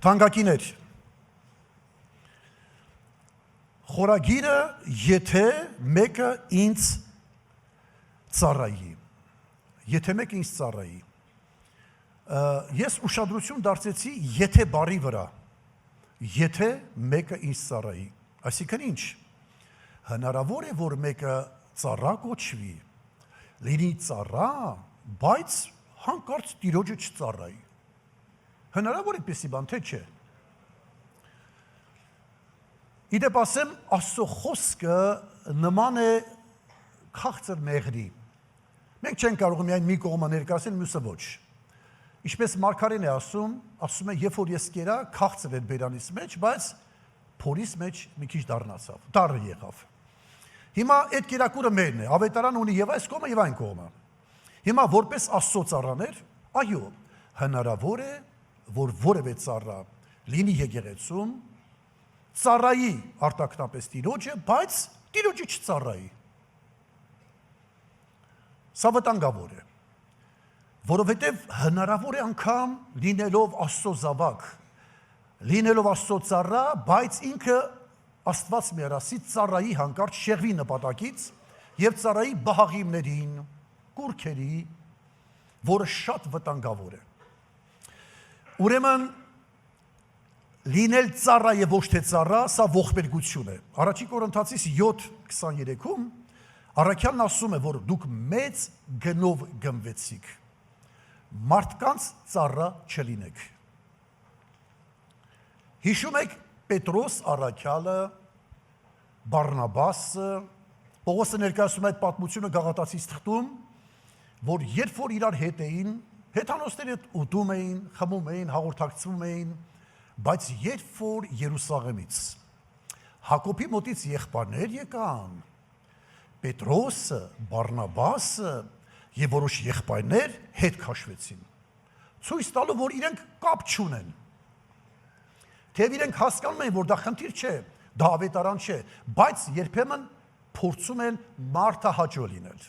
Թանկագիներ, խորագիրը եթե մեկը ինձ ծառայի, ես ուշադրություն դարձեցի եթե բարի վրա, եթե մեկը ինձ ծառայի, այսինքն ինչ, հնարավոր է, որ մեկը ծառա կոչվի, լինի ծառա, բայց հանկարծ տիրոջը չծառայի, հնարավոր է պեսի բան, թե չէ, իդեպ ասեմ, Աստծո խոսքը նման է քաղցր մեղրի, մենք չենք կարող միայն մի կողմը ներկայացնել, մյուսը ոչ, ինչպես Մարգարեն է ասում է, երբ որ ես կերա, քաղցր էր բերանիս մեջ, բայց փորիս մեջ մի քիչ դառնացավ, դառը եղավ, հիմա այդ կերակուրը մերն է, ավետարան ունի և այս կողմը և այն կողմը, հիմա որպես Աստծո ծառաներ, այո, հնարավոր է, որ որևէ ծառա լինի եկեղեցում, ծառայի արտաքնապես տիրոջը, բայց տիրոջը չծառայի, սա վտանգավոր է, որովհետև հնարավոր է անգամ լինելով Աստծո զավակ, լինելով Աստծո ծառա, բայց ինքը Աստված մերասի ծառայի հանկարծ շեղվի նպատակից և ծառայի բահաղիմներին, կուրքերի, որը շատ վտանգավոր է։ Ուրեմն լինել ծառա և ոչ թե ծառա, սա ողբերգություն է։ Առաջին Կորինթացիս 7:23-ում առաքյալն ասում է, որ դուք մեծ գնով գնվեցիք, մարդկանց ծառա չլինեք։ Հիշում եք Պետրոս առաքյալը, Բարնաբասը, Պողոսը ներկայացնում այդ պատմությունը Գաղատացիս թղթում, որ երբ որ իրար հետ էին, հեթանոսները ուտում էին, խմում էին, հաղորդակցվում էին, բայց երբ որ Երուսաղեմից Հակոբի մոտից եղբայրներ եկան, Պետրոսը, Բարնաբասը և որոշ եղբայրներ հետ քաշվեցին, ցույց տալու, որ իրենք կապ չունեն, թեև իրենք հասկանում են, որ դա խնդիր չէ, դա ավետարան չէ, բայց երբեմն փորձում են մարդահաճո լինել,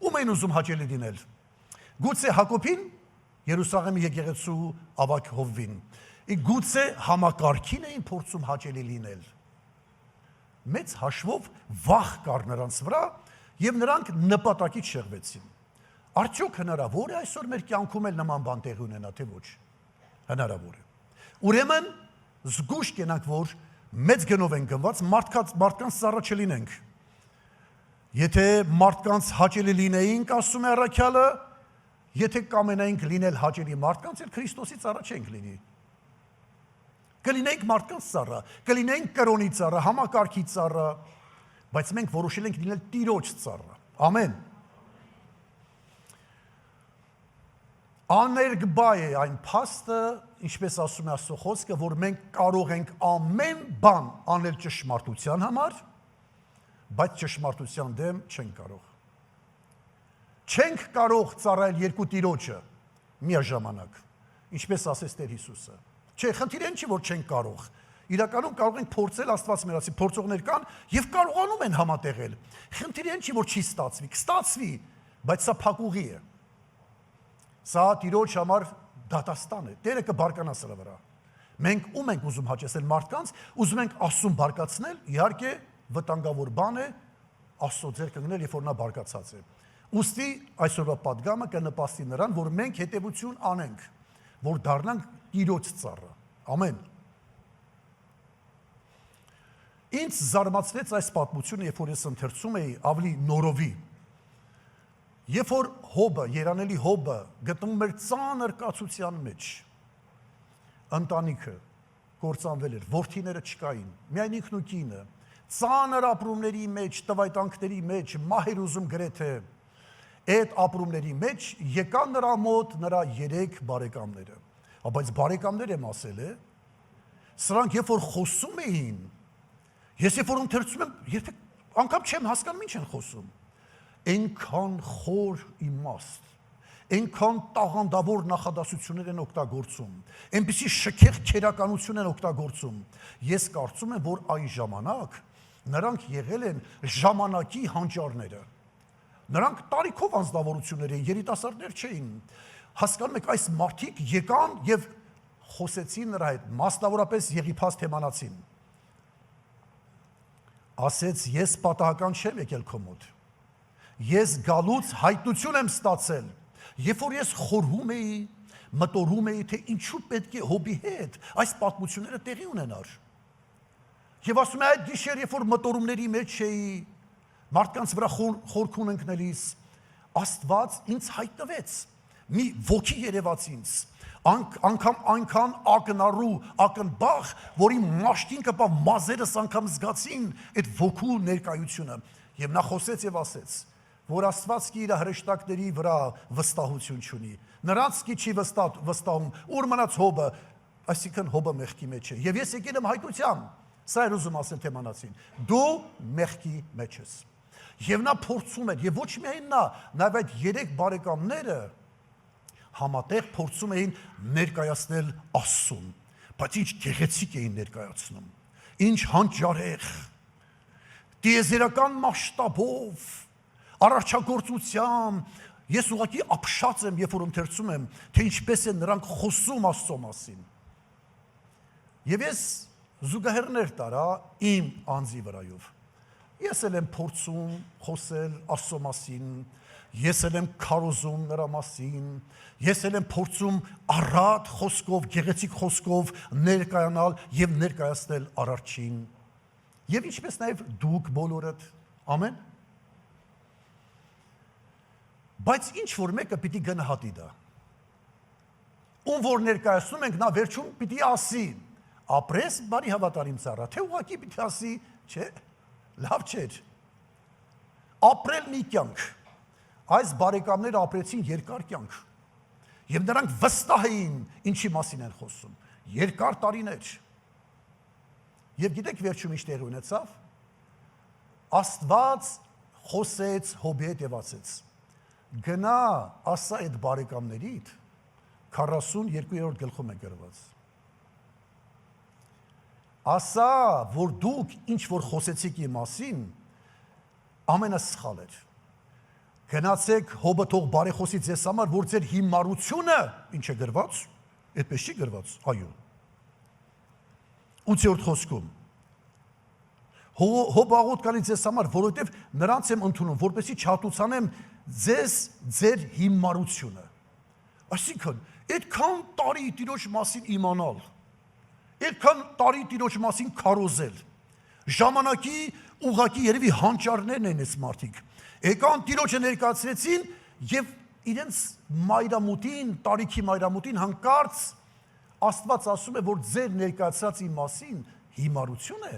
ում են ուզում հաճելի լինել, գուցե Հակոբին, Երուսաղեմի եկեղեցու ավագ Հովվին, գուցե համակարգին էին փորձում հաճելի լինել, մեծ հաշվով վախ կար նրանց վրա և նրանք նպատակից շեղվեցին, արդյոք հնարավոր է այսօր մեր կյանքում էլ նման բան տեղի ունենա, թե ոչ, հնարավոր է, ուրեմն զգուշ կենանք, որ մեծ գնով են գնված, մարդկանց ծառա չլինենք, եթե մարդկանց հաճելի լինեինք, ասում է առաքյալը, եթե կամենայինք լինել հաճելի մարդկանց, էլ Քրիստոսի ծառա չենք լինի, կլինենք մարդկանց ծառա, կլինենք կրոնի ծառա, համակարգի ծառա, բայց մենք որոշել ենք լինել Տիրոջ ծառա, ամեն, աներգբա է այն փաստը, ինչպես ասում է Աստծո խոսքը, որ մենք կարող ենք ամեն բան անել ճշմարտության համար, բայց ճշմարտության դեմ չենք կարող։ Չենք կարող ծառայել երկու Տիրոջը միաժամանակ, ինչպես ասեց Տեր Հիսուսը։ Չէ, խնդիրը չի, որ չենք կարող։ Իրականում կարող ենք փորձել, Աստված մերասի, փորձողներ կան եւ կարողանում են համատեղել։ Խնդիրը չի, որ չի ստացվի, կստացվի, բայց սա փակուղի է։ Սա Տիրոջ համար դատաստան է, Տերը կբարկանա սրա վրա։ Մենք ում ենք ուզում հաճեսել մարդկանց, ուզում ենք Աստծուն բարկացնել, իհարկե վտանգավոր բան է Աստծո ձեռքը գնել, երբ որ նա բարկացած է։ Ուստի այսօրվա պատգամը կնպաստի նրան, որ մենք հետևություն անենք, որ դառնանք Տիրոջ ծառա։ Ամեն։ Ինձ զարմացրեց այս պատմությունը, երբ որ ես ընթերցում էի ավելի նորովի։ Երբ որ Հոբը, երանելի Հոբը գտնվում էր ծանր կացության մեջ, ընտանիքը կործանվել էր, որդիները չկային, միայն ինքն ու կինը, ծանր ապրումների մեջ, տվայտանքների մեջ, մահեր ուզում գրեթե, այդ ապրումների մեջ եկան նրա մոտ նրա 3 բարեկամները, բայց բարեկամներ եմ ասել է, սրանք երբ որ խոսում էին, ես երբ որ ընթերցում եմ, երբեք անգամ չեմ հասկանում ինչ են խոսում, այնքան խոր իմաստ, այնքան տաղանդավոր նախադասություններ են օգտագործում, այնպիսի շքեղ քերականություն են օգտագործում, ես կարծում եմ, որ այն ժամանակ նրանք եղել են ժամանակի հանճարները, նրանք տարիքով անձնավորություններ էին, երիտասարդներ չէին, հասկանում եք, այս մարդիկ եկան և խոսեցին նրա հետ, մասնավորապես Եգիփաս թեմանացին։ Ասեց, ես պատահական չեմ եկել քո մոտ։ Ես գալուց հայտնություն եմ ստացել, երբ որ ես խորհում էի, մտորում էի, թե ինչու պետք է Հոբի հետ այս պատմությունները տեղի ունենար։ Եվ ասում է, այդ գիշեր, երբ որ մտորումների մեջ էի, մարդկանց վրա խորքուն ընկնելիս, Աստված ինձ հայտնվեց, մի ոգի երևաց ինձ, անգամ այնքան ակնառու, ակնբախ, որի մաշկին կպա մազերս անգամ զգացին այդ ոգու ներկայությունը։ Եվ նա խոսեց եւ ասեց, որ Աստված իր հրեշտակների վրա վստահություն չունի։ Նրանց չի վստահում, ուր մնաց Հոբը, այսինքն Հոբը մեղքի մեջ է։ Եվ ես եկել եմ հայտնությամբ, սա էր ուզում ասել թեմանացին, դու մեղքի մեջ ես։ Եվ նա փորձում էր, եւ ոչ միայն նա, նաեւ այդ 3 բարեկամները համատեղ փորձում էին ներկայացնել Աստծուն, բայց ինչ գեղեցիկ էին ներկայացնում, ինչ հանճարեղ, տիեզերական մասշտաբով, արարչագործությամբ, ես ուղղակի ապշած եմ, երբ որ ընթերցում եմ, թե ինչպես են նրանք խոսում Աստծո մասին։ Եվ ես զուգահեռներ տարա իմ անձի վրայով։ Ես էլ եմ փորձում խոսել Աստծո մասին, ես էլ եմ քարոզում նրա մասին, ես էլ եմ փորձում առատ խոսքով, գեղեցիկ խոսքով ներկայանալ եւ ներկայացնել Արարչին։ Եվ ինչպես նաեւ դուք բոլորդ, ամեն։ Բայց ինչ որ մեկը պիտի գնահատի դա։ Ում որ ներկայացնում ենք, նա վերջում պիտի ասի, ապրես բարի հավատարիմ ծառա, թե ուղղակի պիտի ասի, չէ, լավ չէր։ Ապրել մի կյանք։ Այս բարեկամները ապրեցին երկար կյանք։ Եվ նրանք վստահ էին ինչի մասին են խոսում։ Երկար տարիներ։ Եվ գիտեք վերջում ինչ տեղի ունեցավ։ Աստված խոսեց Հոբի հետ եւ ասեց. գնա ասա այդ բարեկամներիդ 42-րդ գլխում է գրված։ Ասա, որ դուք ինչ որ խոսեցիք իմ մասին, ամենասխալ էր։ Գնացեք Հոբը թող բարեխոսի ձեզ համար, որ ձեր հիմարությունը, ինչ է գրված, այդպես չի գրված, այո։ 8-րդ խոսքում։ Հոբը աղոտ կանի ձեզ համար, որովհետև նրանց եմ ընդունում, որպեսզի չհատուցանեմ ձեզ ձեր հիմարությունը։ Այսինքն, այդքան տարի Տիրոջ մասին իմանալ, այդքան տարի Տիրոջ մասին քարոզել, ժամանակի ուղղակի երևի հանճարներն են այս մարդիկ, եկան Տիրոջը ներկայացրեցին եւ իրենց մայրամուտին, տարիքի մայրամուտին հանկարծ Աստված ասում է, որ ձեր ներկայացած իմ մասին հիմարություն է։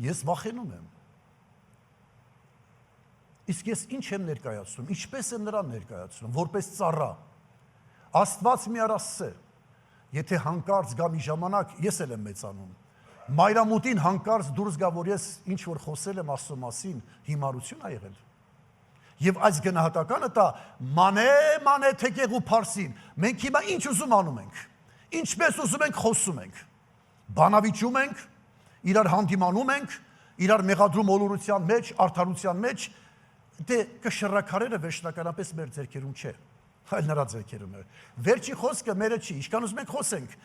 Ես վախենում եմ։ Իսկ ես ինչ եմ ներկայացնում, ինչպես եմ նրան ներկայացնում, որպես ծառա։ Աստված մի արասը, եթե հանկարծ գա մի ժամանակ, ես էլ եմ մեծանում։ Մայրամուտին հանկարծ դուրս գա, որ ես ինչ որ խոսել եմ Աստծո մասին, հիմարություն ա եղել։ Եվ այս գնահատականը տա մանե թեկեղ ու փարսին։ Մենք հիմա ինչ ուզում անում ենք, ինչպես ուզում ենք խոսում ենք, բանավիճում ենք, իրար հանդիմանում ենք, իրար մեղադրում ոլորության մեջ, արդարության մեջ, դե կշռակարերը վերջնականապես մեր ձեռքերում չէ, այլ նրա ձեռքերում է։ Վերջի խոսքը մերը չի, ինչքան ուզում ենք խոսենք,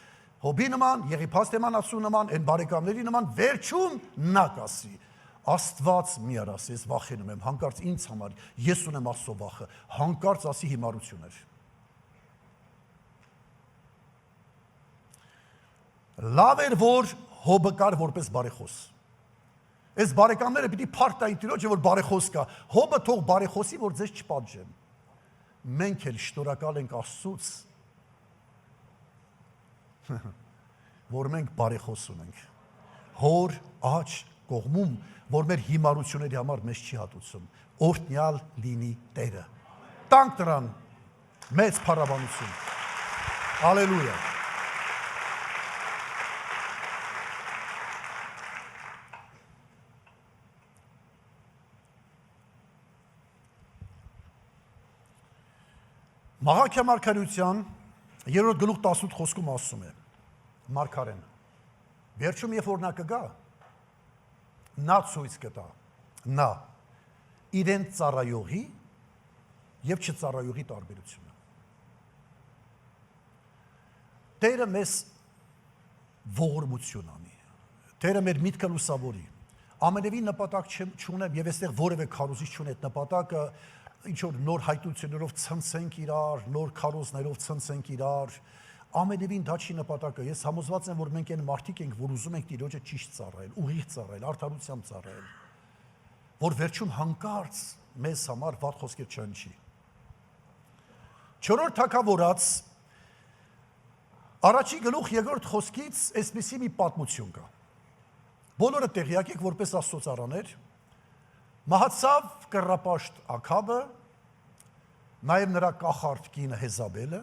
Հոբի նման, Եգիփաս թեմանացու նման, այն բարեկամների նման, վերջում նա կասի. Աստված մի արաս, ես վախենում եմ, հանկարծ ինձ համար, ես ունեմ Աստծո վախը, հանկարծ ասի հիմարություններ։ Լավ էր, որ Հոբը կար որպես բարեխոս։ Այս բարեկամները պիտի փառք տային Տիրոջը, որ բարեխոս կա։ Հոբը թող բարեխոսի, որ ձեզ չպատժեն։ Մենք էլ շնորհակալ ենք Աստծուց, որ մենք բարեխոս ունենք։ Հոր աջ կողմում, որ մեր հիմարությունների համար մեզ չի հատուցում, օրհնյալ լինի Տերը։ Տանք նրան մեծ փառաբանություն։ Հալելույա։ Մաղաքիա մարգարեության 3-րդ գլուխ 18 խոսքում ասում է մարգարեն, վերջում երբ որ նա կգա, նա ցույց կտա, նա իրեն ծառայողի եւ չծառայողի տարբերությունը։ Տերը մեզ ողորմություն անի։ Տերը մեր միտքը լուսավորի։ Ամենևին նպատակ չունեմ եւ այստեղ որևէ քարոզիչ չունի այդ նպատակը ինչ որ նոր հայտություններով ցնցենք իրար, նոր քարոզներով ցնցենք իրար։ Ամենևին դա չի նպատակը։ Ես համոզված եմ, որ մենք այն մարդիկ ենք, որ ուզում ենք Տիրոջը ճիշտ ծառայել, ուղիղ ծառայել, արդարությամբ ծառայել, որ վերջում հանկարծ մեզ համար վատ խոսքեր չընչի։ Չորրորդ թագավորաց առաջի գլուխ երկրորդ խոսքից այսպիսի մի պատմություն կա։ Բոլորը տեղյակ եք, որպես Աստծո ծառաներ, մահացավ կռապաշտ Աքաբը, նաև նրա կախարդ կինը Հեզաբելը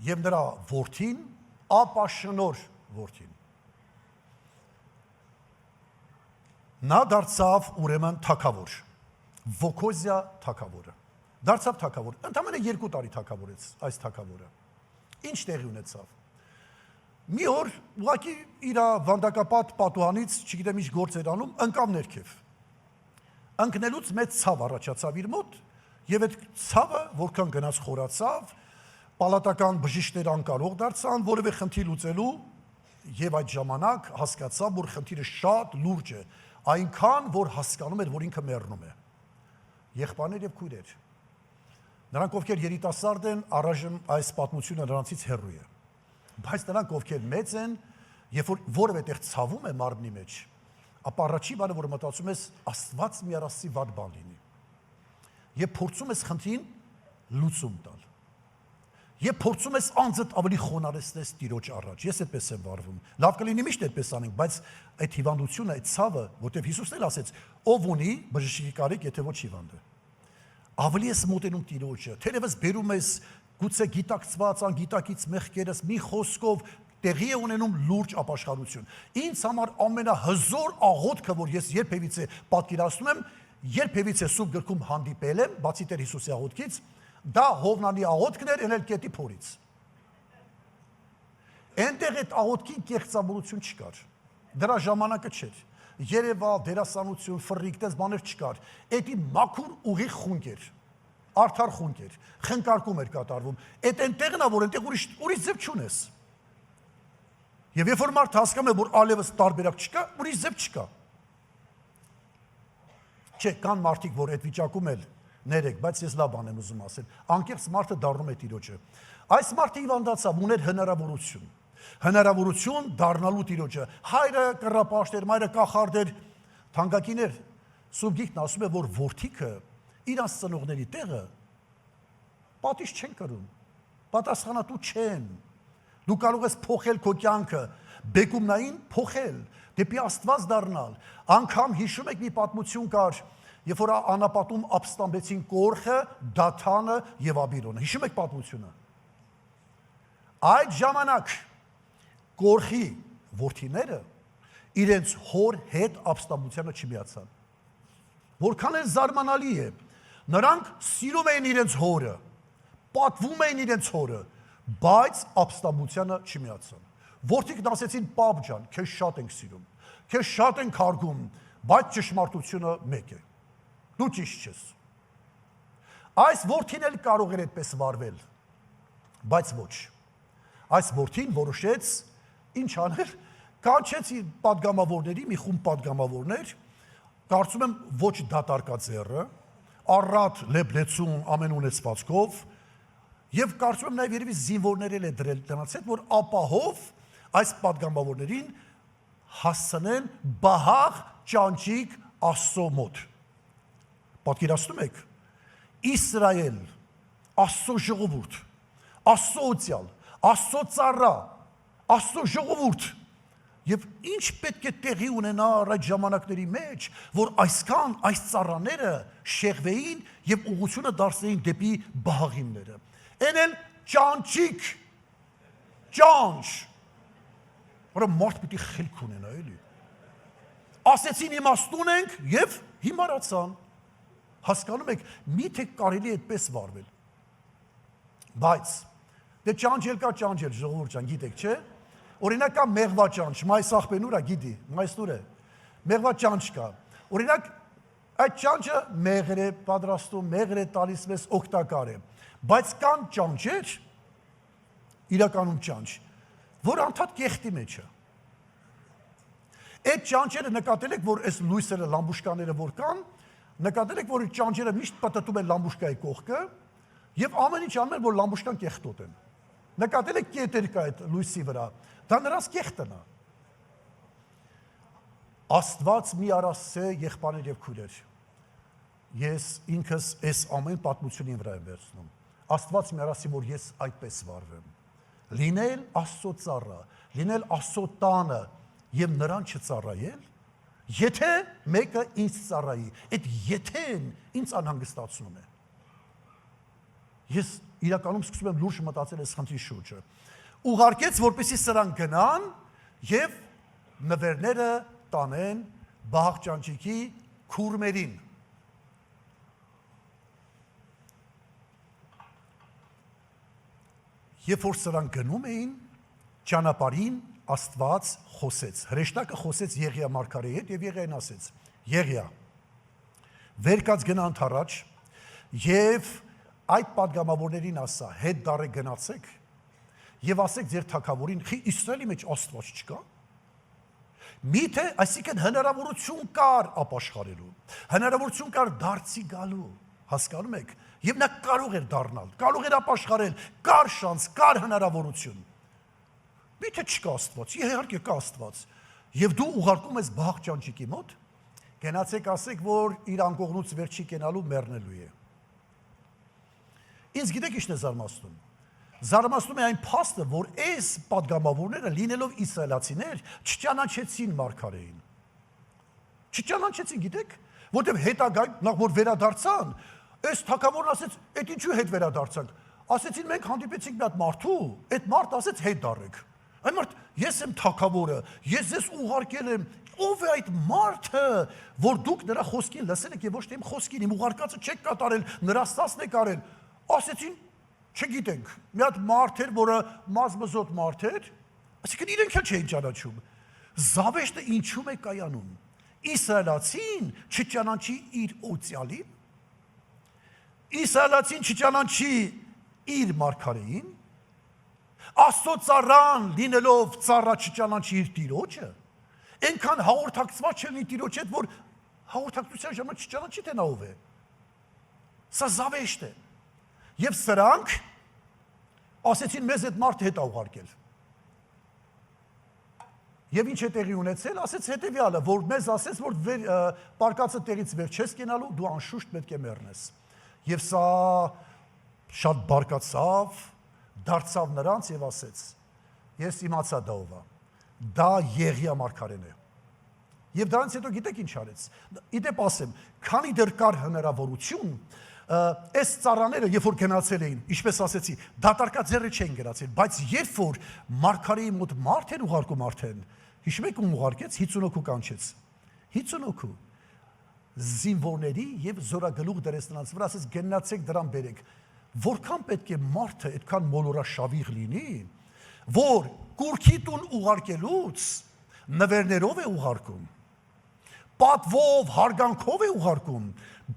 եւ նրա որդին, ապաշնոր որդին։ Նա դարձավ ուրեմն թագավոր, Վոքոզիա թագավորը։ Դարձավ թագավոր, ընդամենը 2 տարի թագավորեց այս թագավորը։ Ինչ տեղի ունեցավ։ Մի օր ուղղակի իր վանդակապատ պատուհանից, չգիտեմ ինչ գործ էր անում, ընկավ ներքև։ Ընկնելուց մեծ ցավ առաջացավ իր մոտ, եւ այդ ցավը որքան գնաց խորացավ, պալատական բժիշկներ անկարող դարձան որևէ խնդիր լուծելու, եւ այդ ժամանակ հասկացավ, որ խնդիրը շատ լուրջ է, այնքան որ հասկանում էր, որ ինքը մեռնում է։ Եղբայրներ եւ քույրեր։ Նրանք ովքեր երիտասարդ են, առայժմ այս պատմությունը նրանցից հեռու է։ Բայց նրանք ովքեր մեծ են, երբ որ որևէ տեղ ցավում է մարմնի մեջ, ապա առաջի բանը, որ մտածում ես, Աստված մի առասի վատ բան լինի։ Եվ փորձում ես խնդրին լուծում տալ։ Եվ փորձում ես անձդ ավելի խոնարհեցնես Տիրոջ առաջ։ Ես այդպես եմ վարվում։ Լավ կլինի միշտ այդպես անենք, բայց այդ հիվանդությունը, այդ ցավը, որտեղ Հիսուսն էլ ասեց, ով ունի, բժշկի կարիք, եթե ոչ հիվանդ է։ Ավելի ես մոտենում Տիրոջը, թերևս բերում ես գուցե գիտակցված, անգիտակից մեղքերս մի խոսքով տեղի է ունենում լուրջ ապաշխարություն։ Ինձ համար ամենահզոր աղոթքը, որ ես երբևիցե պատկերացնում եմ, երբևիցե սուրբ գրքում հանդիպել եմ, բացի Տեր Հիսուսի աղոթքից, դա Հովնանի աղոթքն էր Էնել կետի փորից։ Այնտեղ այդ աղոթքի կեղծավորություն չկար։ Դրա ժամանակը չէր։ Երևալ, դերասանություն, ֆռիկ, դες բաներ չկար։ Էդի մաքուր ուղիղ խունկ էր։ Արդար խունկ էր, խնկարկում էր կատարվում։ Այդ այնտեղն է, որ այնտեղ ուրիշ ձև չունես։ Եվ երբ որ մարդ հասկանում է, որ ալևս տարբերակ չկա, ուրիշ ձև չկա։ Չէ, կան մարդիկ, որ այդ վիճակում էլ ներեք, բայց ես լավ բան եմ ուզում ասել։ Անկեղծ մարդը դառնում է Տիրոջը։ Այս մարդը հիվանդացավ, ուներ հնարավորություն։ Հնարավորություն դառնալու Տիրոջը։ Հայրը կռապաշտ էր, մայրը կախարդ էր, թանկագիներ։ Սուրբ Գիրքն ասում է, որ որդիքը իրանց ծնողների տեղը պատիժ չեն կրում, պատասխանատու չեն։ Դու կարող ես փոխել քո կյանքը, բեկումնային փոխել, դեպի Աստված դառնալ։ Անգամ հիշում եք մի պատմություն կար, երբ որ անապատում ապստամբեցին Կորխը, Դաթանը եւ Աբիրոնը։ Հիշում եք պատմությունը։ Այդ ժամանակ Կորխի որդիները իրենց հոր հետ ապստամբությանը չմիացան։ Որքան է զարմանալի է։ Նրանք սիրում էին իրենց հորը, պատվում էին իրենց հորը, բայց ապստամբությանը չմիացան։ Որդիքն ասեցին՝ «Պապ ջան, քեզ շատ ենք սիրում, քեզ շատ ենք հարգում, բայց ճշմարտությունը մեկ է։ Դու ճիշտ չես»։ Այս որդին էլ կարող էր այդպես վարվել, բայց ոչ։ Այս որդին որոշեց ինչ աներ, կանչեց իր պատգամավորների, մի խումբ պատգամավորներ, կարծում եմ ոչ դատարկաձեռը, առատ լեբլեցուն ամեն ունեցվածքով, եւ կարծում եմ նաեւ երևի զինվորներ էլ է դրել դրանց հետ, որ ապահով այս պատգամավորներին հասցնեն բահաղ ճանճիկ Աստծո մոտ։ Պատկերացնում եք, Իսրայել, Աստծո ժողովուրդ, Աստծո օծյալ, Աստծո ծառա, Աստծո ժողովուրդ, եւ ինչ պետք է տեղի ունենար այդ ժամանակների մեջ, որ այսքան այս ծառաները շեղվեին եւ ուղղությունը դարձնեին դեպի բահաղինները։ Են էլ ճանճիկ, ճանճ, որը մարդ պիտի խելք ունենա, էլի։ Ասեցին իմաստուն ենք եւ հիմարացան։ Հասկանում եք, միթե կարելի է այդպես վարվել։ Բայց դե ճանճել կա ճանճել, ժողովուրդ ջան, գիտեք, չէ՞։ Օրինակ կա մեղվա ճանճ, մայս աղբենուրա գիտի, մայստուր է։ Մեղվա ճանճ կա։ Օրինակ այդ ճանճը մեղր է պատրաստում, մեղր է տալիս մեզ օգտակար է։ Բայց կան ճանճեր, իրականում ճանճ, որ անդադ կեղտի մեջ է։ Այդ ճանճերը նկատել եք, որ այս լույսերը, լամբուշկաները որ կան, նկատել եք, որ ճանճերը միշտ պատտում են լամբուշկայի կողքը եւ ամեն ինչ անում են, որ լամբուշկան կեղտոտեն։ Նկատել եք կետեր կա այդ լույսի վրա, դա նրանց կեղտն է։ Աստված մի արասե եղբայրներ եւ քույրեր։ Ես ինքս այս ամեն պատմությունի վրա եմ վերցնում։ Աստված մի արասի, որ ես այդպես վարվեմ։ Լինել Աստծո ծառա, լինել Աստծո տանը եւ նրան չծառայել, եթե մեկը ինձ ծառայի, այդ եթեն ինձ անհանգստացնում է։ Ես իրականում սկսում եմ լուրջ մտածել այս խնդրի շուրջը։ Ուղարկեց, որպեսզի սրանք գնան եւ նվերները տանեն Բաղճանճիկի քուրմերին։ Երբ որ սրանք գնում էին, ճանապարհին Աստված խոսեց։ Հրեշտակը խոսեց Եղիա մարգարեի հետ եւ Եղիային ասեց. Եղիա, վեր կաց գնա ընդառաջ եւ այդ падգամավորներին ասա, հետ դարե գնացեք եւ ասեք ձեր թագավորին, խի Իսրայելի մեջ Աստված չկա։ Միթե, այսինքն հնարավորություն կար ապաշխարելու, հնարավորություն կար դարձի գալու, հասկանում եք, եւ նա կարող էր դառնալ, կարող էր ապաշխարել, կար շանս, կար հնարավորություն։ Միթե չկա Աստված, իհարկե կա Աստված, եւ դու ուղարկում ես Բաղճանճիկի մոտ, գնացեք ասեք, որ իր անկողնուց վերջի կենալու մեռնելու է։ Ինձ գիտեք ինչ է զարմացնում։ Զարմացնում է այն փաստը, որ այս падգամավորները լինելով իսրայելացիներ չճանաչեցին մարգարեին։ Չճանաչեցին, գիտեք, որտեղ հետագայում նախ որ վերադարձան, այս թագավորն ասեց, «Էդ ինչու հետ վերադարձանք»։ Ասեցին մենք հանդիպեցինք մի հատ մարդու, այդ մարդ ասեց հետ դառեք։ Այն մարդ, ես եմ թագավորը, ես ձեզ ուղարկել եմ, ով է այդ մարդը, որ դուք նրա խոսքին լսել եք եւ ոչ թե իմ խոսքին, իմ ուղարկածը չեք կատարել, նրա ստասն եք արել։ Ասեցին, չգիտենք, մի հատ մարդ էր, որը մազմզոտ մարդ էր, այսինքն իրենք էլ չէին ճանաչում։ Զավեշտը ինչու է կայանում։ Իսրայելացին չճանաչի իր օծյալին, իսրայելացին չճանաչի իր մարգարեին, Աստծո ծառան լինելով ծառա չճանաչի իր տիրոջը, այնքան հաղորդակցված չլինի տիրոջ հետ, որ հաղորդակցության ժամանակ չճանաչի թե նա ով է։ Սա զավեշտ է։ Եվ սրանք ասեցին մեզ այդ մարդը հետ ուղարկել։ Եվ ինչ է տեղի ունեցել, ասեց հետևյալը, որ մեզ ասեց, որ պարկածը տեղից վեր չես կենալու, դու անշուշտ պետք է մեռնես։ Եվ սա շատ բարկացավ, դարձավ նրանց եւ ասեց. Ես իմացա դա ով է։ Դա Եղիա մարգարեն է։ Եվ դրանից հետո գիտեք ինչ արեց։ Իդեպ ասեմ, քանի դեռ կար հնարավորություն, այս ծառաները, երբ որ գնացել էին, ինչպես ասեցի, դատարկաձեռը չէին գնացել, բայց երբ որ մարգարեի մոտ մարդ էր ուղարկում արդեն, հիշում եք ում ուղարկեց, 50 հոգու կանչեց։ 50 հոգու զինվորների եւ զորագլուխ դրեց նրանց վրա, ասեց գնացեք դրան բերեք։ Որքան պետք է մարդը այդքան մոլորաշավիղ լինի, որ կուրքի տուն ուղարկելուց նվերներով է ուղարկում, պատվով, հարգանքով է ուղարկում,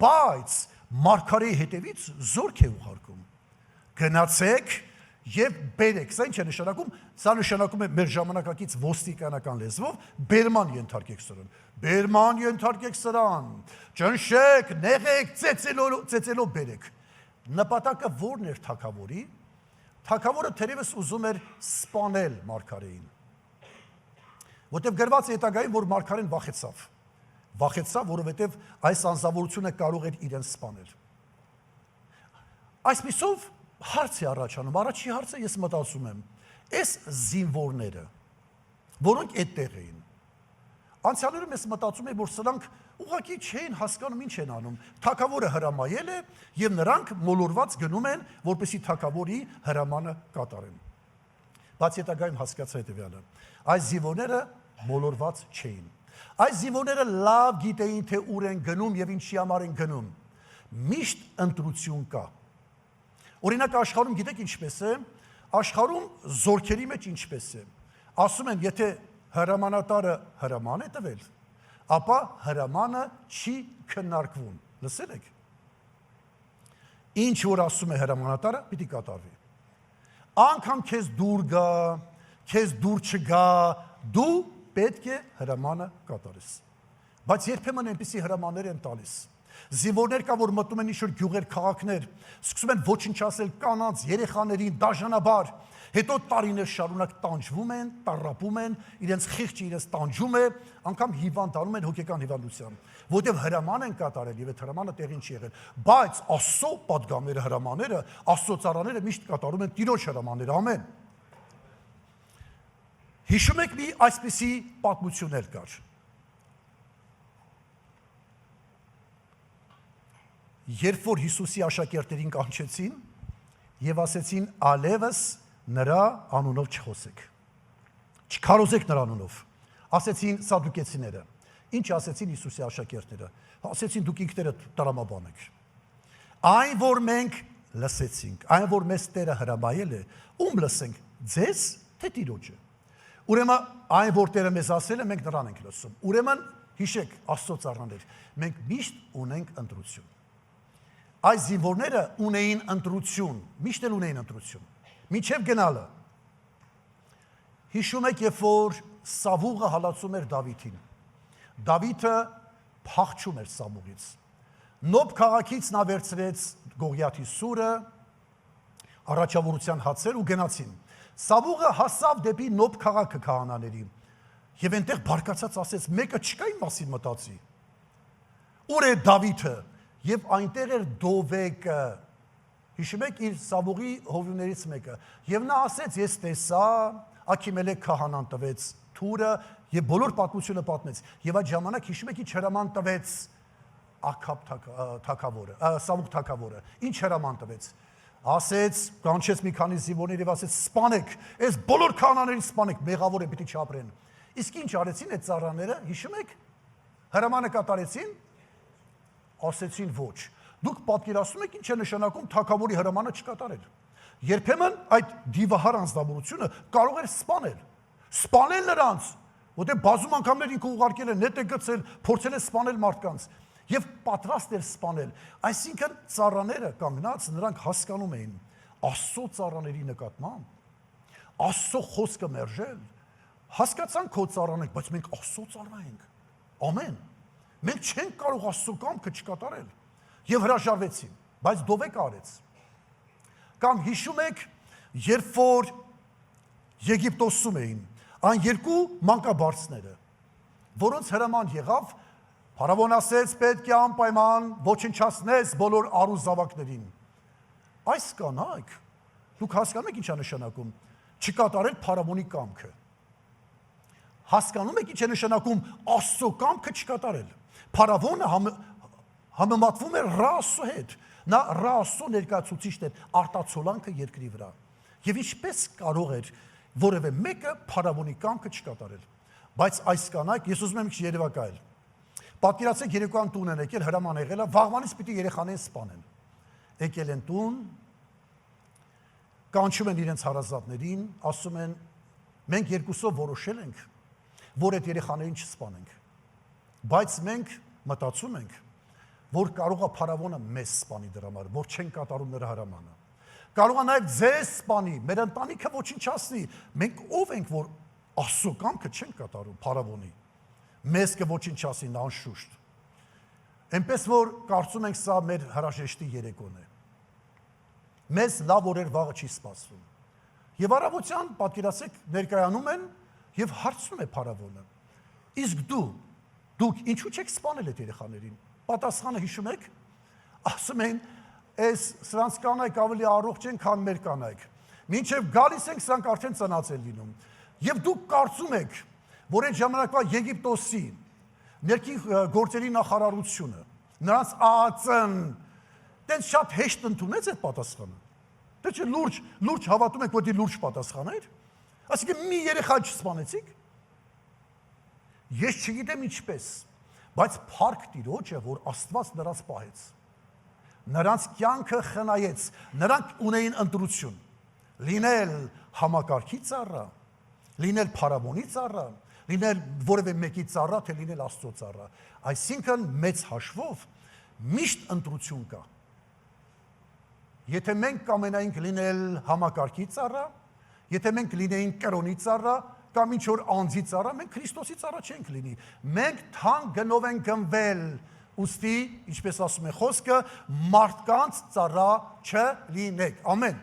բայց մարգարեի հետևից զորք է ուղարկում։ Գնացեք եւ բերեք, սա ինչ է նշանակում, սա նշանակում է մեր ժամանակակից ոստիկանական լեզվով բերման ենթարկեք սրան, բերման ենթարկեք սրան, ճնշեք, նեղեք, ծեծելով բերեք։ Նպատակը ո՞րն էր թագավորի։ Թագավորը թերևս ուզում էր սպանել մարգարեին, որտեղ գրված է հետագայում, որ մարգարեն վախեցավ, որովհետև այս անձնավորությունը կարող էր իրեն սպանել։ Այսպիսով հարց է առաջանում, առաջի հարցը ես մտածում եմ, այս զինվորները, որոնք այդտեղ էին, անցյալներում ես մտածում եմ, որ սրանք ուղղակի չէին հասկանում ինչ են անում, թագավորը հրամայել է եւ նրանք մոլորված գնում են, որպեսզի թագավորի հրամանը կատարեն։ Բայց հետագայում հասկացա հետեւյալը, այս զինվորները մոլորված չէին։ Այս զինվորները լավ գիտեին, թե ուր են գնում եւ ինչի համար են գնում։ Միշտ ընտրություն կա։ Օրինակ աշխարհում գիտեք ինչպես է, աշխարհում զորքերի մեջ ինչպես է։ Ասում են, եթե հրամանատարը հրաման է տվել, ապա հրամանը չի քննարկվում։ Լսել եք։ Ինչ որ ասում է հրամանատարը, պիտի կատարվի։ անգամ քեզ դուր գա, քեզ դուր չգա, դու պետք է հրամանը կատարես։ Բայց երբեմն այնպիսի հրամաններ են տալիս։ Զինվորներ կա, որ մտնում են ինչ-որ գյուղեր, քաղաքներ, սկսում են ոչնչացնել կանանց, երեխաներին, դաժանաբար, հետո տարիներ շարունակ տանջվում են, տառապում են, իրենց խիղճը իրենց տանջում է, անգամ հիվանդանում են հոգեկան հիվանդության, որտեղ հրաման են կատարել եւ այդ հրամանը տեղին չի եղել։ Բայց Աստծո պատգամները, հրամանները, Աստծո ծառաները միշտ կատարում են Տիրոջ հրամանները, ամեն։ Հիշում եք մի այսպիսի պատմություններ կար։ Երբ որ Հիսուսի աշակերտերին կանչեցին եւ ասեցին ալևս նրա անունով չխոսեք, չքարոզեք նրա անունով, ասեցին սադուկեցիները, ինչ ասեցին Հիսուսի աշակերտները, ասեցին դուք ինքներդ տրամաբանեք, այն որ մենք լսեցինք, այն որ մեզ Տերը հրամայել է, ում լսենք, ձեզ թե Տիրոջը։ Ուրեմն այն որ Տերը մեզ ասել է, մենք նրան ենք լսում։ Ուրեմն հիշեք, Աստծո ծառաներ, մենք միշտ ունենք ընտրություն։ Այս զինվորները ունեին ընտրություն, միշտ էլ ունեին ընտրություն։ Մինչև գնալը։ Հիշում եք, երբ որ Սավուղը հալածում էր Դավիթին։ Դավիթը փախչում էր Սամուղից։ Նոբ քաղաքից նա վերցրեց Գողիաթի սուրը, առաջավորության հացեր ու գնացին։ Սավուղը հասավ դեպի Նոբ քաղաքը քահանաների եւ այնտեղ բարկացած ասեց մեկը չկա իմ մասին մտածի։ Ուր է Դավիթը եւ այնտեղ էր Դովեկը։ Հիշում եք իր Սավուղի հովիվներից մեկը եւ նա ասեց ես տեսա Աքիմելեք քահանան տվեց թուրը եւ բոլոր պատմությունը պատմեց եւ այդ ժամանակ հիշում եք ինչ հրաման տվեց Աքաբ թագավորը, Սավուղ թագավորը, ինչ հրաման տվեց։ Ասեց, կանչեց մի քանի զինվորներ եւ ասեց սպանեք, այս բոլոր քահանաներին սպանեք, մեղավոր են, պիտի չապրեն։ Իսկ ինչ արեցին այդ ծառաները, հիշում եք։ Հրամանը կատարեցին, ասեցին ոչ։ Դուք պատկերացնում եք ինչ է նշանակում թագավորի հրամանը չկատարել։ Երբեմն այդ դիվահար անձնավորությունը կարող էր սպանել նրանց, որտեղ բազում անգամներ ինքը ուղարկել է, նետ է գցել, փորձել է սպանել մարդկանց եւ պատրաստ էր սպանել։ Այսինքն ծառաները կանգնած նրանք հասկանում էին Աստծո ծառաների նկատմամբ Աստծո խոսքը մերժել։ Հասկացան քո ծառան ենք, բայց մենք Աստծո ծառա ենք։ Ամեն։ Մենք չենք կարող Աստծո կամքը չկատարել։ Եվ հրաժարվեցին, բայց Դովեկը արեց։ Կամ հիշում եք, երբ որ Եգիպտոսում էին այն երկու մանկաբարձները, որոնց հրաման եղավ, Փարավոն ասեց պետք է անպայման ոչնչացնես բոլոր առուզավակներին։ Այս կանայք, դուք հասկանում եք ինչ է նշանակում, չկատարել Փարավոնի կամքը։ Հասկանում եք ինչ է նշանակում Աստծո կամքը չկատարել։ Փարավոնը համեմատվում էր Ռա Աստծո հետ։ Նա Ռա Աստծո ներկայացուցիչն էր արտացոլանքը երկրի վրա։ Եվ ինչպես կարող էր որևէ մեկը Փարավոնի կամքը չկատարել։ Բայց այս կանայք, ես ուզում եմ քիչ երևակայել։ Պատկերացեք երեկոյան տուն են եկել, հրաման եղել է, վաղվանից պիտի երեխաներին սպանեն։ Եկել են տուն, կանչում են իրենց հարազատներին, ասում են մենք երկուսով որոշել ենք, որ այդ երեխաներին չսպանենք։ Բայց մենք մտածում ենք, որ կարող է Փարավոնը մեզ սպանի դրա համար, որ չեն կատարում նրա հրամանը։ Կարող է նաև ձեզ սպանի, մեր ընտանիքը ոչնչացնի։ Մենք ով ենք, որ Աստծո կամքը չենք կատարում Փարավոնի։ Մեզ կոչնչացնի անշուշտ։ Այնպես որ կարծում ենք սա մեր հրաժեշտի երեկոն է։ Մեզ լավ օրեր վաղը չի սպասվում։ Եվ առավոտյան պատկերացեք ներկայանում են եւ հարցնում է Փարավոնը։ Իսկ դուք ինչու չեք սպանել այդ երեխաներին։ Պատասխանը հիշում եք։ Ասում են, այս սրանց կանայք ավելի առողջ են, քան մեր կանայք։ Մինչև գալիս ենք, սրանք արդեն ծնած են լինում։ Եվ դուք կարծում եք, որ այդ ժամանակվա Եգիպտոսի ներքին գործերի նախարարությունը, նրանց ԱԱԾ-ն, դες շատ հեշտ ընդունեց այդ պատասխանը։ Դե չէ լուրջ հավատում եք, որ դի լուրջ պատասխան էր։ Այսինքն մի երեխա չսպանեցիք։ Ես չգիտեմ ինչպես, բայց փառք Տիրոջը, որ Աստված նրանց պահեց։ Նրանց կյանքը խնայեց, նրանք ունեին ընտրություն։ Լինել համակարգի ծառա, լինել Փարավոնի ծառա, լինել որևէ մեկի ծառա, թե լինել Աստծո ծառա։ Այսինքն մեծ հաշվով միշտ ընտրություն կա։ Եթե մենք կամենայինք լինել համակարգի ծառա, եթե մենք լինեինք կրոնի ծառա, կամ ինչ որ անձի ծառա, մենք Քրիստոսի ծառա չենք լինի։ Մենք թանկ գնով ենք գնվել, ուստի, ինչպես ասում է խոսքը, մարդկանց ծառա չլինեք։ Ամեն։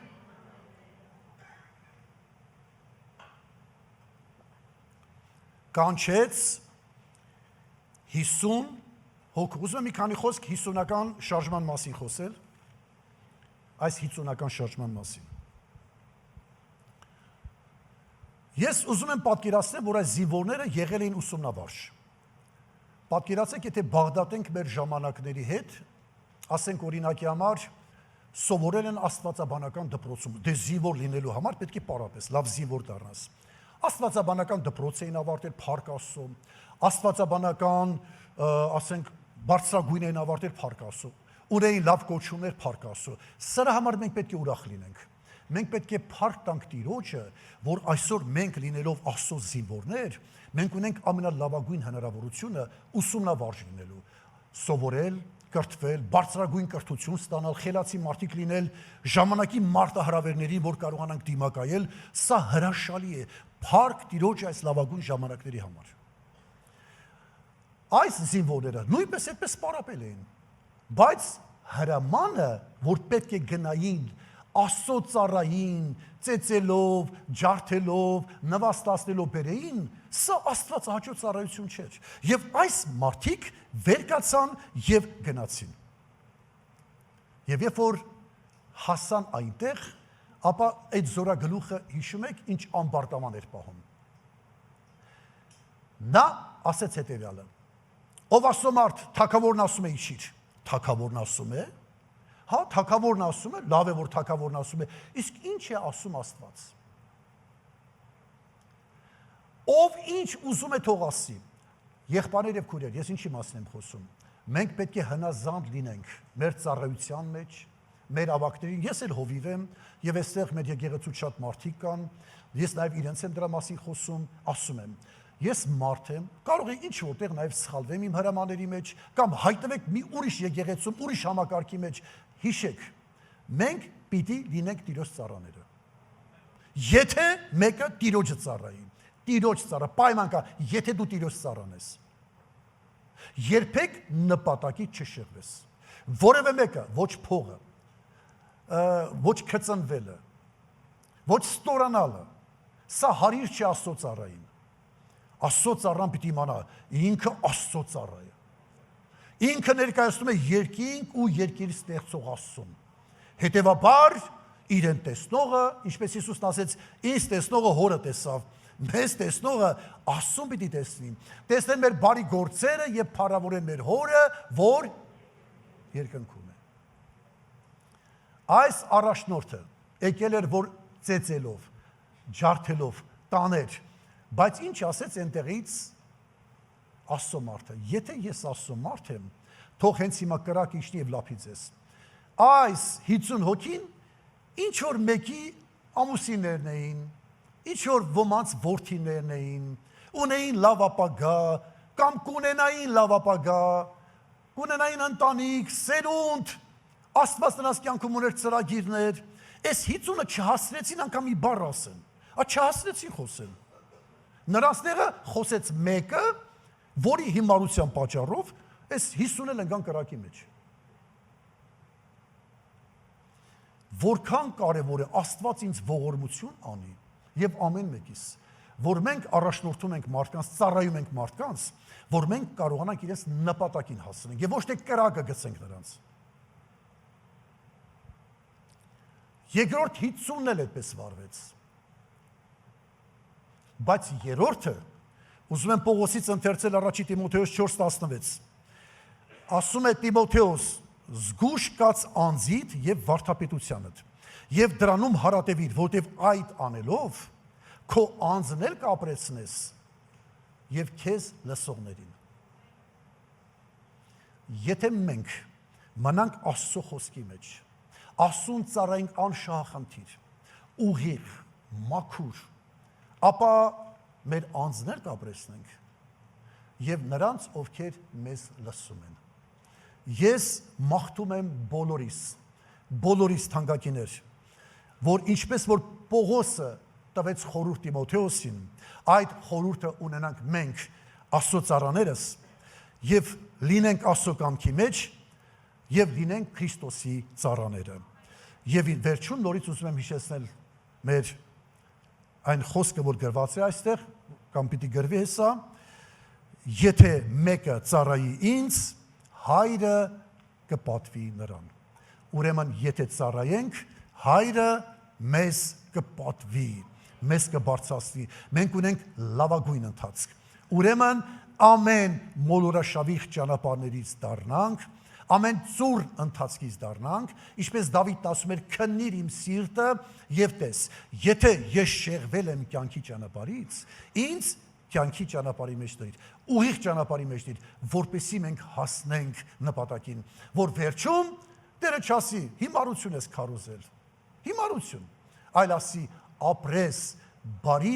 Կանչեց 50 հոգ, ուզում եմ մի քանի խոսք 50-ական շարժման մասին խոսել, այս 50-ական շարժման մասին։ Ես ուզում եմ պատկերացնել, որ այս զինվորները եղել էին ուսումնավարժ։ Պատկերացեք, եթե Բաղդադենք մեր ժամանակների հետ, ասենք օրինակի համար, սովորել են աստվածաբանական դպրոցում, դե զինվոր լինելու համար պետք է պարապես, լավ զինվոր դառնաս։ Աստվածաբանական դպրոց էին ավարտել, Փառք Աստծո, աստվածաբանական, ասենք, բարձրագույն էին ավարտել, Փառք Աստծո, ունեին լավ կոչումներ, Փառք Աստծո։ Սրա համար մենք պետք է ուրախ լինենք։ Մենք պետք է փառք տանք Տիրոջը, որ այսօր մենք լինելով Աստծո զինվորներ, մենք ունենք ամենալավագույն հնարավորությունը ուսումնավարժ լինելու, սովորել, կրթվել, բարձրագույն կրթություն ստանալ, խելացի մարդիկ լինել, ժամանակի մարտահրավերներին, որ կարողանանք դիմակայել, սա հրաշալի է, փառք Տիրոջը այս լավագույն ժամանակների համար։ Այս զինվորները նույնպես այդպես պարապել էին, բայց հրամանը, որ պետք է գնային Աստծո ծառային, ծեծելով, ջարդելով, նվաստացնելով բերեին, սա աստվածահաճո ծառայություն չէր։ Եվ այս մարդիկ վեր կացան եւ գնացին։ Եվ երբ որ հասան այնտեղ, ապա այդ զորագլուխը հիշում եք, ինչ ամբարտաման էր պահում։ Նա ասեց հետևյալը. ով Աստծո մարդ, թագավորն ասում է իջիր, թագավորն ասում է, հա, թագավորն ասում է, լավ է, որ թագավորն ասում է, իսկ ինչ է ասում Աստված։ Ով ինչ ուզում է թող ասի։ Եղբայրներ եւ քույրեր, ես ինչի մասին եմ խոսում։ Մենք պետք է հնազանդ լինենք մեր ծառայության մեջ, մեր ավակներին։ Ես էլ հովիվ եմ եւ այստեղ մեր եկեղեցու շատ մարդիկ կան։ Ես նաեւ իրենց եմ դրա մասին խոսում, ասում եմ։ Ես մարդ եմ, կարող է ինչ որտեղ նաև սխալվեմ իմ հրամանների մեջ, կամ հայտնվեք մի ուրիշ եկեղեցում, ուրիշ համակարգի մեջ, հիշեք, մենք պիտի լինենք Տիրոջ ծառաները։ Եթե մեկը Տիրոջը ծառայի, Տիրոջ ծառա, պայման կա, եթե դու Տիրոջ ծառան ես, երբեք նպատակից չշեղվես։ Որևէ մեկը, ոչ փողը, ոչ քծնվելը, ոչ ստորանալը, սա հարիր չի Աստծո ծառային։ Աստծո ծառան պիտի իմանա, ինքը Աստծո ծառա է։ Ինքը ներկայացնում է երկինք ու երկիր ստեղծող Աստծուն։ Հետևաբար իրեն տեսնողը, ինչպես Հիսուսն ասեց, ինձ տեսնողը Հորը տեսավ, մեզ տեսնողը Աստծուն պիտի տեսնի։ Տեսնեն մեր բարի գործերը եւ փառավորեն մեր Հորը, որ երկնքում է։ Այս առաջնորդը եկել էր, որ ծեծելով, ջարդելով, տաներ, բայց ինչ ասեց այնտեղից Աստծո մարդը, եթե ես Աստծո մարդ եմ, թող հենց հիմա կրակ իջնի եւ լափի ձեզ։ Այս 50 հոգին ինչ որ մեկի ամուսիններն էին, ինչ որ ոմանց որդիներն էին, ունեին լավ ապագա, կամ կունենային լավ ապագա, կունենային ընտանիք, սերունդ, Աստված նրանց կյանքում ուներ ծրագիրներ, այս 50-ը չհասցրեցին անգամ մի բառ ասեն, չհասցրեցին խոսել։ Նրանց տեղը խոսեց մեկը, որի հիմարության պատճառով այս 50-ը ընկան կրակի մեջ։ Որքան կարևոր է Աստված ինձ ողորմություն անի եւ ամեն մեկիս, որ մենք առաջնորդում ենք մարդկանց, ծառայում ենք մարդկանց, որ մենք կարողանանք իրենց նպատակին հասնենք եւ ոչ թե կրակը գցենք նրանց։ Երկրորդ 50-ն էլ այդպես վարվեց։ Բայց երրորդը, ուզում եմ Պողոսից ընթերցել առաջի Տիմոթեոս 4:16, ասում է Տիմոթեոս, զգուշ կաց անձիդ եւ վարդապետությանդ, եւ դրանում հարատևիր, որտեւ այդ անելով քո անձն էլ կապրեցնես եւ քեզ լսողներին։ Եթե մենք մնանք Աստծո խոսքի մեջ, Աստծուն ծառայենք անշահախնդիր, ուղիղ, մաքուր, ապա մեր անձներ կապրեցնենք եւ նրանց, ովքեր մեզ լսում են։ Ես մաղթում եմ բոլորիս, բոլորիս թանկագիներ, որ ինչպես որ Պողոսը տվեց խորհուրդ Տիմոթեոսին, այդ խորհուրդը ունենանք մենք Աստծո ծառաներս եւ լինենք Աստծո կամքի մեջ եւ լինենք Քրիստոսի ծառաները։ Եվ վերջում նորից ուզում եմ հիշեցնել մեր այն խոսքը, որ գրված է այստեղ, կամ պիտի գրվի հեսա, եթե մեկը ծառայի ինձ, հայրը կպատվի նրան։ Ուրեմն եթե ծառայենք, հայրը մեզ կպատվի, մեզ կբարձրացնի, մենք ունենք լավագույն ընթացք։ Ուրեմն ամեն մոլորաշավիղ ճանապարհներից դառնանք, ամեն ծուռ ընթացքից դառնանք, ինչպես Դավիթն ասում էր, քննիր իմ սիրտը եւ տես, եթե ես շեղվել եմ կյանքի ճանապարհից, ինձ կյանքի ճանապարհի մեջ դրիր, ուղիղ ճանապարհի մեջ դրիր, որպեսզի մենք հասնենք նպատակին, որ վերջում Տերը չասի, հիմարություն ես քարոզել, հիմարություն, այլ ասի, ապրես բարի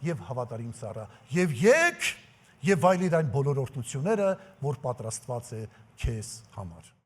եւ հավատարիմ ծառա, եւ եկ եւ վայելիր այն բոլոր օրհնությունները, որ պատրաստված է քեզ համար։